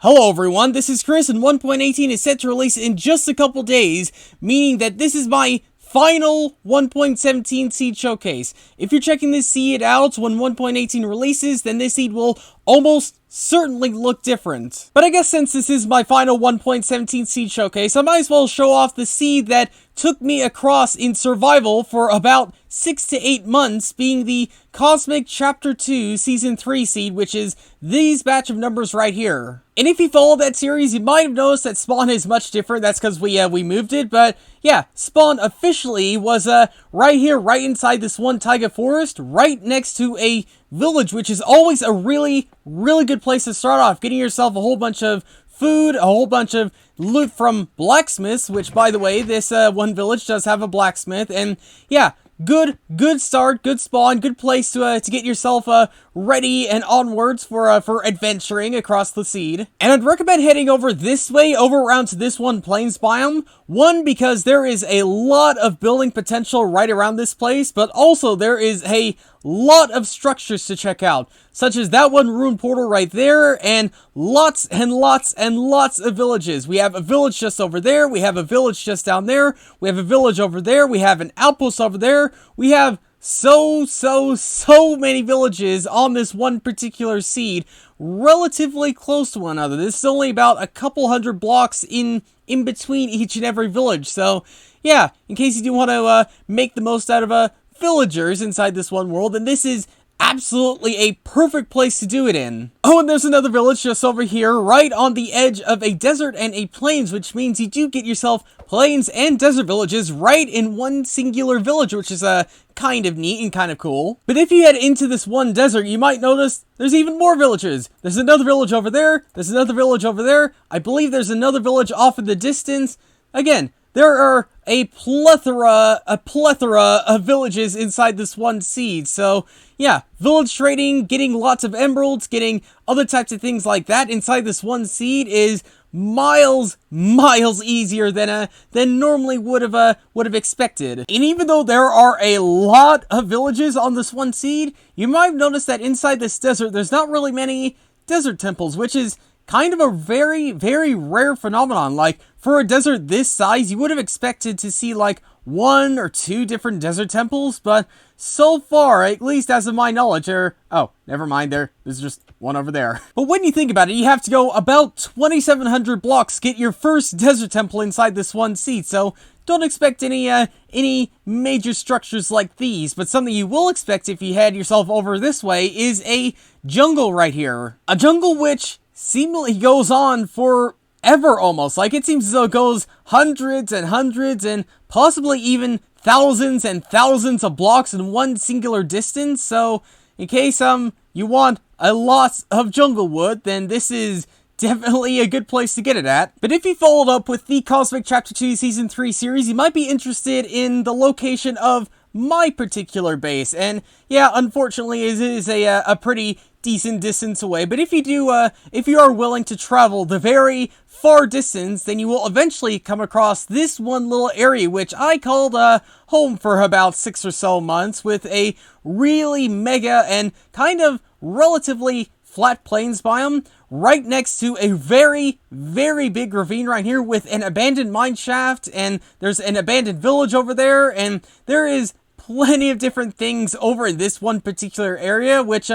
Hello everyone, this is Chris, and 1.18 is set to release in just a couple days, meaning that this is my final 1.17 seed showcase. If you're checking this seed out when 1.18 releases, then this seed will almost certainly look different. But I guess since this is my final 1.17 seed showcase, I might as well show off the seed that took me across in survival for about 6 to 8 months, being the Cosmic Chapter 2 Season 3 seed, which is these batch of numbers right here. And if you follow that series, you might have noticed that spawn is much different. That's because we moved it, but yeah, spawn officially was right here, right inside this one taiga forest, right next to a village, which is always a really good place to start off, getting yourself a whole bunch of food, a whole bunch of loot from blacksmiths, which, by the way, this one village does have a blacksmith, and yeah, good start, good spawn, good place to get yourself ready and onwards for adventuring across the seed. And I'd recommend heading over this way, over around to this one plains biome. One, because there is a lot of building potential right around this place, but also there is a lot of structures to check out, such as that one rune portal right there, and lots of villages. We have a village just over there, we have a village just down there, we have a village over there, we have an outpost over there, we have so many villages on this one particular seed, relatively close to one another. This is only about a couple hundred blocks in between each and every village, so yeah, in case you do want to make the most out of villagers inside this one world, and this is absolutely a perfect place to do it in. Oh, and there's another village just over here, right on the edge of a desert and a plains, which means you do get yourself plains and desert villages right in one singular village, which is kind of neat and kind of cool. But if you head into this one desert, you might notice there's even more villages. There's another village over there, there's another village over there, I believe there's another village off in the distance. Again, there are a plethora of villages inside this one seed. So yeah, village trading, getting lots of emeralds, getting other types of things like that inside this one seed is miles easier than normally would have expected. And even though there are a lot of villages on this one seed, you might have noticed that inside this desert there's not really many desert temples, which is kind of a very rare phenomenon. Like, for a desert this size, you would have expected to see like 1 or 2 different desert temples, but so far, at least as of my knowledge, oh, never mind, there's just one over there. But when you think about it, you have to go about 2,700 blocks to get your first desert temple inside this one seed, so don't expect any major structures like these. But something you will expect if you head yourself over this way is a jungle right here. A jungle which seemingly goes on forever almost. Like, it seems as though it goes hundreds and possibly even thousands and thousands of blocks in one singular distance. So in case you want a lot of jungle wood, then this is definitely a good place to get it at. But if you followed up with the Cosmic Chapter 2 Season 3 series, you might be interested in the location of my particular base. And yeah, unfortunately, it is a pretty decent distance away. But if you are willing to travel the very far distance, then you will eventually come across this one little area, which I called home for about 6 or so months, with a really mega and kind of relatively flat plains biome right next to a very big ravine right here, with an abandoned mine shaft, and there's an abandoned village over there, and there is plenty of different things over in this one particular area, which,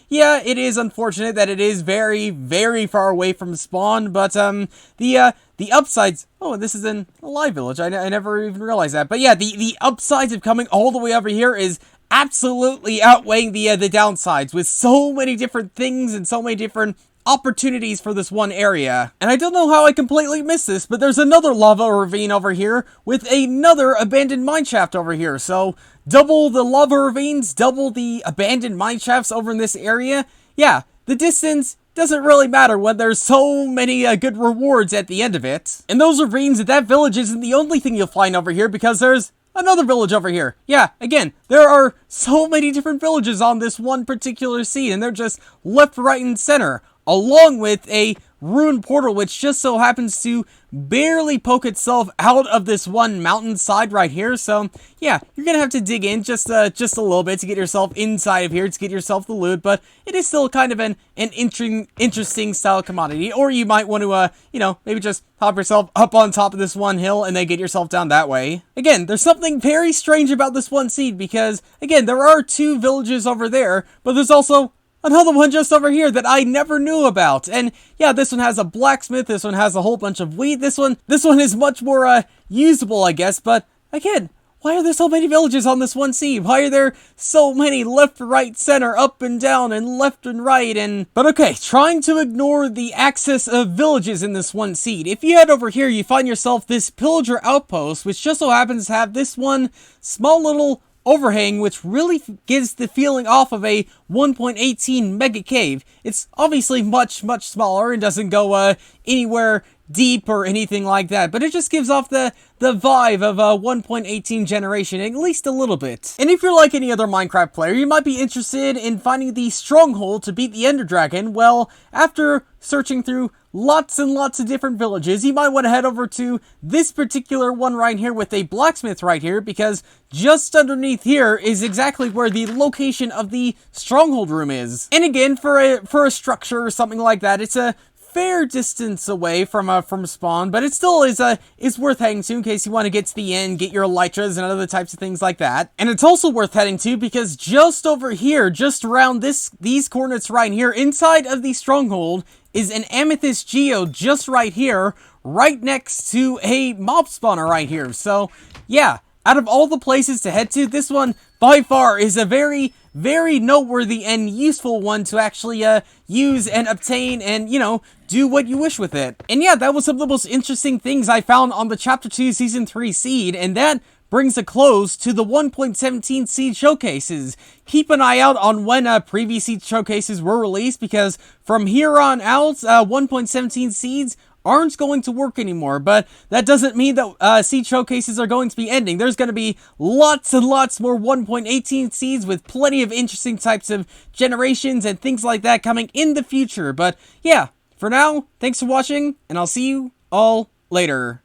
yeah, it is unfortunate that it is very far away from spawn, but, the upsides, oh, this is a live village, I never even realized that, but yeah, the upsides of coming all the way over here is absolutely outweighing the downsides, with so many different things and so many different opportunities for this one area. And I don't know how I completely missed this, but there's another lava ravine over here with another abandoned mineshaft over here. So double the lava ravines, double the abandoned mineshafts over in this area. Yeah, the distance doesn't really matter when there's so many good rewards at the end of it. And those ravines at that village isn't the only thing you'll find over here, because there's another village over here. Yeah, again, there are so many different villages on this one particular seed, and they're just left, right, and center, along with a ruined portal, which just so happens to barely poke itself out of this one mountainside right here. So yeah, you're gonna have to dig in just a little bit to get yourself inside of here, to get yourself the loot, but it is still kind of an interesting style commodity. Or you might want to, you know, maybe just hop yourself up on top of this one hill and then get yourself down that way. Again, there's something very strange about this one seed because, again, there are 2 villages over there, but there's also another one just over here that I never knew about. And yeah, this one has a blacksmith, this one has a whole bunch of wheat, this one is much more usable, I guess, but again, why are there so many villages on this one seed? Why are there so many left, right, center, up and down, and left and right, and... But okay, trying to ignore the access of villages in this one seed. If you head over here, you find yourself this pillager outpost, which just so happens to have this one small little overhang, which really gives the feeling off of a 1.18 mega cave. It's obviously much smaller and doesn't go anywhere deep or anything like that, but it just gives off the vibe of a 1.18 generation, at least a little bit. And if you're like any other Minecraft player, you might be interested in finding the Stronghold to beat the Ender Dragon. Well, after searching through lots and lots of different villages, you might want to head over to this particular one right here with a blacksmith right here, because just underneath here is exactly where the location of the Stronghold room is. And again, for a structure or something like that, it's a fair distance away from spawn, but it still is worth heading to in case you want to get to the end, get your elytras and other types of things like that. And it's also worth heading to because just over here, just around these coordinates right here, inside of the Stronghold, is an amethyst geode just right here, right next to a mob spawner right here. So yeah, out of all the places to head to, this one by far is a very noteworthy and useful one to actually use and obtain and, you know, do what you wish with it. And yeah, that was some of the most interesting things I found on the Chapter 2 Season 3 seed, and that brings a close to the 1.17 seed showcases. Keep an eye out on when previous seed showcases were released, because from here on out, 1.17 seeds aren't going to work anymore, but that doesn't mean that seed showcases are going to be ending. There's going to be lots and lots more 1.18 seeds with plenty of interesting types of generations and things like that coming in the future. But yeah, for now, thanks for watching, and I'll see you all later.